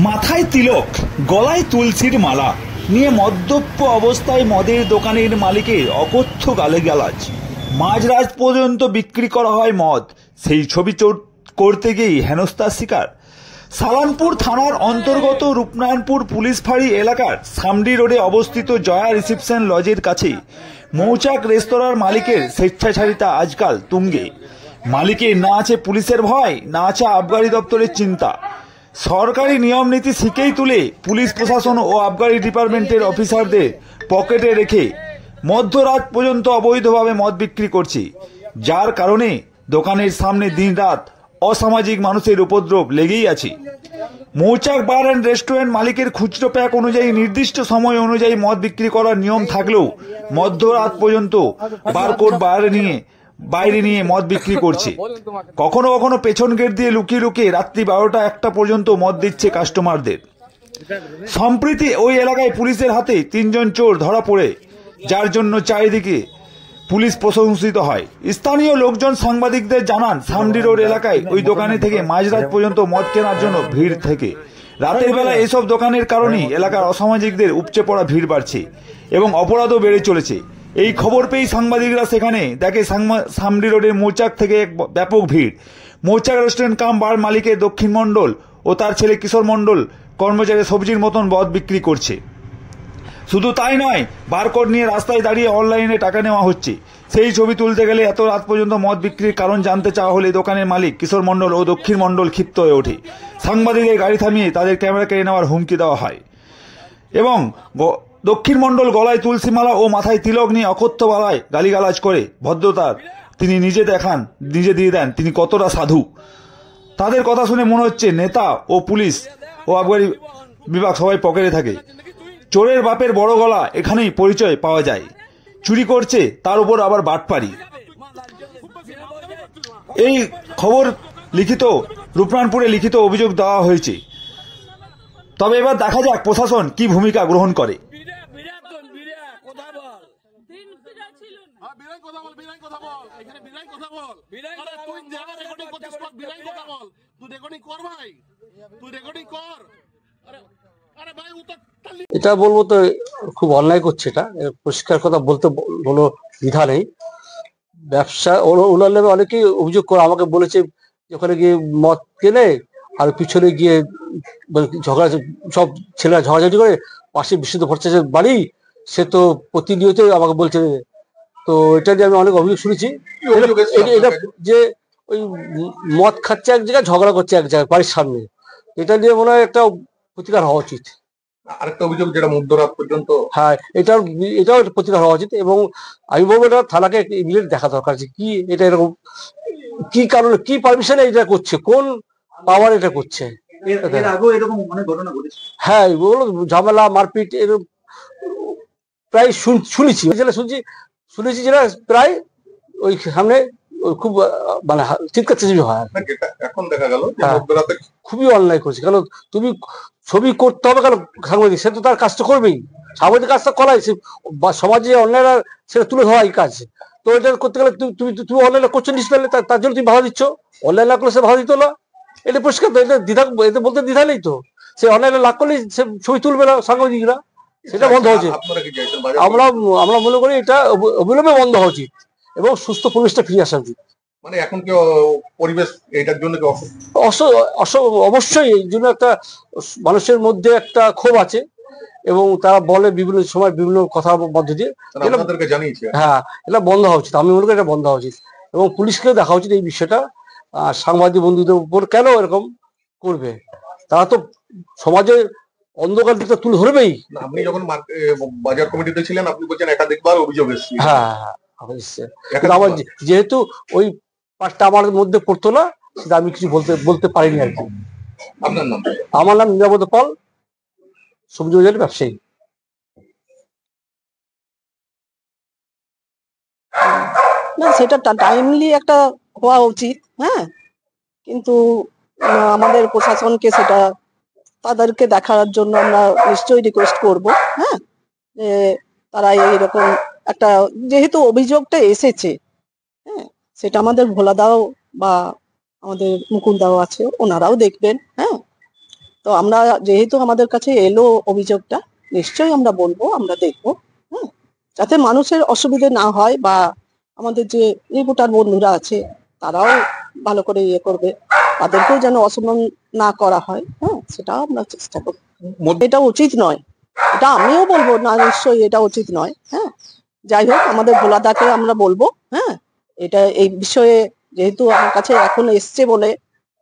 মাথায় তিলক, গলায় তুলসীর মালা নিয়ে মদ্যপ অবস্থায় মদের দোকানের মালিকের অকথ্য গালিগালাজ। মাঝরাত পর্যন্ত বিক্রি করা হয় মদ, সেই ছবি করতে গিয়েই হেনস্থার শিকার। সালানপুর থানার অন্তর্গত রূপনারায়ণপুর পুলিশ ফাঁড়ি এলাকার সামডি রোডে অবস্থিত জয়া রিসেপশন লজের কাছে মৌচাক রেস্তোরাঁর মালিকের স্বেচ্ছাচারিতা আজকাল তুঙ্গে। মালিকের না আছে পুলিশের ভয়, না আছে আবগারি দপ্তরের চিন্তা। সরকারি নিয়ম নীতি শিখেই তুলে পুলিশ প্রশাসন ও আবগারি ডিপার্টমেন্টের অফিসারদের পকেটে রেখে মধ্যরাত পর্যন্ত অবৈধভাবে মদ বিক্রি করছে, যার কারণে দোকানের সামনে দিনরাত অসামাজিক মানুষের উপদ্রব লেগেই আছে। মৌচাক বার অ্যান্ড রেস্টুরেন্ট মালিকের খুচরো প্যাক অনুযায়ী নির্দিষ্ট সময় অনুযায়ী মদ বিক্রি করার নিয়ম থাকলেও মধ্যরাত পর্যন্ত বারকোড বাইরে নিয়ে মদ বিক্রি করছে। কখনো কখনো পেছন গেট দিয়ে লুকিয়ে লুকিয়ে রাত্রি 12টা-1টা পর্যন্ত মদ দিচ্ছে কাস্টমারদের। সম্প্রতি ওই এলাকায় পুলিশের হাতে 3 জন চোর ধরা পড়ে, যার জন্য চারিদিকে পুলিশ প্রশংসিত হয়। স্থানীয় লোকজন সাংবাদিকদের জানান, সামডি রোড এলাকায় ওই দোকানে থেকে মাঝরাত পর্যন্ত মদ কেনার জন্য ভিড় থাকে। রাতের বেলা এসব দোকানের কারণেই এলাকার অসামাজিকদের উপচে পড়া ভিড় বাড়ছে এবং অপরাধও বেড়ে চলেছে। এই খবর পেয়েই সাংবাদিকরা সেখানে দেখে সামডি রোডের মৌচাক থেকে এক ব্যাপক ভিড়। মৌচাক রেস্টুরেন্ট কাম বার মালিকের দক্ষিণ মণ্ডল ও তার ছেলে কিশোর মণ্ডল কর্মচারী সবজির মতন মদ বিক্রি করছে। শুধু তাই নয়, বারকোড নিয়ে রাস্তায় দাঁড়িয়ে অনলাইনে টাকা নেওয়া হচ্ছে। সেই ছবি তুলতে গেলে এত রাত পর্যন্ত মদ বিক্রির কারণ জানতে চাওয়া হলে দোকানের মালিক কিশোর মণ্ডল ও দক্ষিণ মণ্ডল ক্ষিপ্ত হয়ে ওঠে। সাংবাদিকদের গাড়ি থামিয়ে তাদের ক্যামেরা কেড়ে নেওয়ার হুমকি দেওয়া হয় এবং দক্ষিণ মণ্ডল গলায় তুলসী মালা ও মাথায় তিলক নিয়ে অকথ্য গলায় গালিগালাজ করে ভদ্রতার তিনি নিজে দিয়ে দেন তিনি কতটা সাধু। তাদের কথা শুনে মনে হচ্ছে নেতা ও পুলিশ ও আবগারি বিভাগ সবাই পকেটে থাকে। চোরের বাপের বড় গলা এখানেই পরিচয় পাওয়া যায়। চুরি করছে, তার উপর আবার বাটপাড়ি। এই খবর রূপনারায়ণপুরে লিখিত অভিযোগ দেওয়া হয়েছে। তবে এবার দেখা যাক প্রশাসন কি ভূমিকা গ্রহণ করে। এটা বলবো তো খুব অন্যায় করছে। এটা পরিষ্কার কথা বলতে কোনো দ্বিধা নেই। ব্যবসা ওনার নামে অনেকেই অভিযোগ করে আমাকে বলেছে ওখানে গিয়ে মদ কেনে আর পিছনে গিয়ে ঝগড়া, সব ছেলেরা ঝগড়াঝাটি করে, পাশে বিশুদ্ধ ভট্টাচার্যের বাড়ি, সে তো প্রতিনিয়ত আমাকে বলছে। তো এটা নিয়ে আমি অনেক অভিযোগ শুনেছি এটা যে ওই মদ খাচ্ছে এক জায়গায়, ঝগড়া করছে এক জায়গায় বাড়ির সামনে। এটা নিয়ে মনে হয় একটা প্রতিকার হওয়া উচিত। আরেকটা অভিযোগ যেটা মধ্যরাত পর্যন্ত, হ্যাঁ, এটাও প্রতিকার হওয়া উচিত এবং আমি বলবো এটা থানাকে ইমিডিয়েট দেখা দরকার যে কি এটা এরকম কি কারণে, কি পারমিশনে এটা করছে, কোন পাওয়ার এটা করছে। হ্যাঁ, ঝামেলা মারপিট এরকম প্রায় শুনেছি যেটা প্রায় ওই সামনে খুব মানে চিৎকার চেঁচামেচি হয়। এখন দেখা গেল খুবই অন্যায় করছে। কারণ তুমি ছবি করতে হবে, কারণ সাংবাদিক সে তো তার কাজটা করবেই, সাংবাদিক কাজটা করাই, সমাজে অন্যায়রা সেটা তুলে ধরা এই কাজ। তো এটা করতে গেলে তুমি অনলাইনে করছো নিশ্চয়, তার জন্য তুমি বাধা দিচ্ছ। অনলাইন না করলে সে বাধা দিত না, এটা পরিষ্কার। তো এটা এতে বলতে দ্বিধা নেই তো। সে অনলাইনে লাভ করলেই সে ছবি তুলবে না সাংবাদিকরা, সেটা বন্ধ হচ্ছে। আমরা মনে করি এটা অবিলম্বে বন্ধ হওয়া উচিত এবং সুস্থ পরিবেশটা ফিরে আসা উচিত। মানে এখন কি পরিবেশ এটার জন্য অবশ্যই এই জন্য একটা মানুষের মধ্যে একটা ক্ষোভ আছে এবং তারা বলে বিভিন্ন সময় বিভিন্ন কথার মধ্যে দিয়ে। হ্যাঁ, এটা বন্ধ হওয়া উচিত। আমি মনে করি এটা বন্ধ হওয়া উচিত এবং পুলিশকেও দেখা উচিত এই বিষয়টা। সাংবাদিক বন্ধুদের উপর কেন এরকম করবে? তারা তো সমাজের অন্ধকার দিকটা তুলে ধরবেই। আপনি যখন বাজার কমিটিতে ছিলেন আপনি বলছেন একাধিকবার অভিযোগ এসেছে। হ্যাঁ, আমার যেহেতু ওই পাঁচটা আমার মধ্যে পড়তো না, সেটা আমি কিছু বলতে পারিনি আর কি। আপনার নাম? আমার নাম নিরাপদ পাল, সবজি বাজারের ব্যবসায়ী। না, সেটা টাইমলি একটা হওয়া উচিত। হ্যাঁ, কিন্তু আমাদের প্রশাসনকে সেটা তাদেরকে দেখার জন্য আমরা নিশ্চয়ই রিকোয়েস্ট করব। হ্যাঁ, যে তারা এইরকম একটা, যেহেতু অভিযোগটা এসেছে, হ্যাঁ, সেটা আমাদের ভোলাদাও বা আমাদের মুকুন্দাও আছে, ওনারাও দেখবেন। হ্যাঁ, তো আমরা যেহেতু আমাদের কাছে এলো অভিযোগটা, নিশ্চয়ই আমরা বলবো, আমরা দেখবো, হ্যাঁ, যাতে মানুষের অসুবিধে না হয়, বা আমাদের যে রিপোর্টার বন্ধুরা আছে তারাও ভালো করে ইয়ে করবে, তাদেরকেও যেন অসম্মান না করা হয়, হ্যাঁ, সেটাও আমরা চেষ্টা করবো। এটা উচিত নয়, এটা আমিও বলবো না, নিশ্চয়ই এটা উচিত নয়। হ্যাঁ, যাই হোক, আমাদের ভোলাদাকে আমরা বলবো, হ্যাঁ, এটা এই বিষয়ে যেহেতু আমার কাছে এখন এসছে বলে,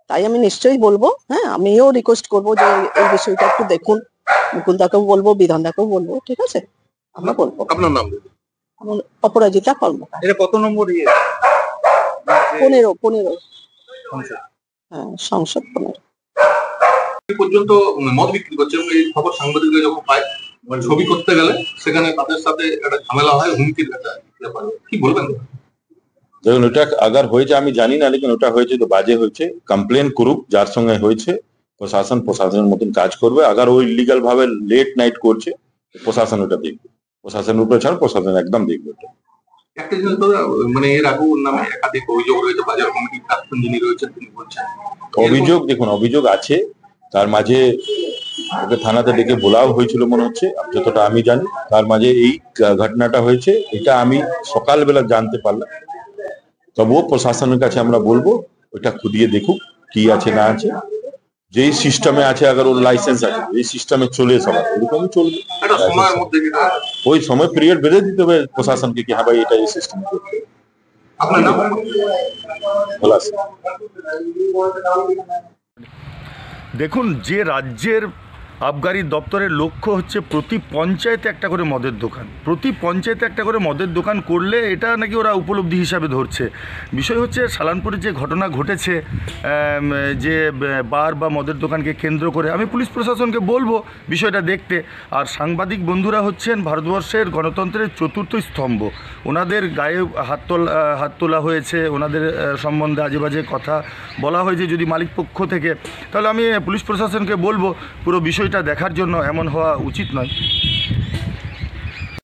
তাই আমি নিশ্চয়ই বলবো। হ্যাঁ, আমিও রিকোয়েস্ট করবো যে এই বিষয়টা একটু দেখুন, মুকুন্দাকেও বলবো, বিধানদাকেও বলবো, ঠিক আছে, আমরা বলবো। আপনার নাম? আমার অপরাজিতা কর্মকার। এটা কত নম্বর 15 হ্যাঁ, সংসদ 15। এই পর্যন্ত মদ বিক্রি করছে এবং এই খবর সাংবাদিকরা যখন পায়, ছবি করতে গেলে সেখানে তাদের সাথে একটা ঝামেলা হয়, হুমকির একটা ব্যাপার। কি বলবেন? দেখুন, ওটা আগার হয়েছে আমি জানি না, লেকিন ওটা হয়েছে তো বাজে হয়েছে। কমপ্লেন করুক যার সঙ্গে হয়েছে, প্রশাসন প্রশাসনের মতন কাজ করবে। আগার ওই ইলিগাল ভাবে লেট নাইট করছে, প্রশাসন ওটা দেখবে। প্রশাসনের উপরে ছাড়, প্রশাসন একদম দেখবে ওটা। একটা জিনিস তো, মানে এর আগেও ওর নামে একাধিক অভিযোগ রয়েছে, বাজার কমিটির প্রাক্তন যিনি রয়েছেন তিনি বলছেন। অভিযোগ, দেখুন অভিযোগ আছে, তার মাঝে ওকে থানাতে ডেকে বলাও হয়েছিল মনে হচ্ছে, যতটা আমি জানি। তার মাঝে এই ঘটনাটা হয়েছে, এটা আমি সকালবেলা জানতে পারলাম। তবুও প্রশাসনের কাছে আমরা বলবো ওটা খুদিয়ে দেখুক কি আছে না আছে। যেই সিস্টেমে আছে, আগার ওর লাইসেন্স আছে, এই সিস্টেমে চলে সবার ওরকমই চলবে। একটা সময়ের মধ্যে যেটা ওই সময় পিরিয়ড বেঁধে দিতে হবে প্রশাসনকে কি হ্যাঁ ভাই এটা এই সিস্টেম করতে হবে। আপনার নাম? খোলাস। দেখুন, যে রাজ্যের আবগারি দপ্তরের লক্ষ্য হচ্ছে প্রতি পঞ্চায়েতে একটা করে মদের দোকান, প্রতি পঞ্চায়েতে একটা করে মদের দোকান করলে এটা নাকি ওরা উপলব্ধি হিসাবে ধরছে। বিষয় হচ্ছে সালানপুরে যে ঘটনা ঘটেছে, যে বার বা মদের দোকানকে কেন্দ্র করে, আমি পুলিশ প্রশাসনকে বলবো বিষয়টা দেখতে। আর সাংবাদিক বন্ধুরা হচ্ছেন ভারতবর্ষের গণতন্ত্রের চতুর্থ স্তম্ভ, ওনাদের গায়ে হাত তোলা হয়েছে, ওনাদের সম্বন্ধে আজে বাজে কথা বলা হয়েছে যদি মালিক পক্ষ থেকে, তাহলে আমি পুলিশ প্রশাসনকে বলবো পুরো বিষয়টা দেখার জন্য। এমন হওয়া উচিত নয়।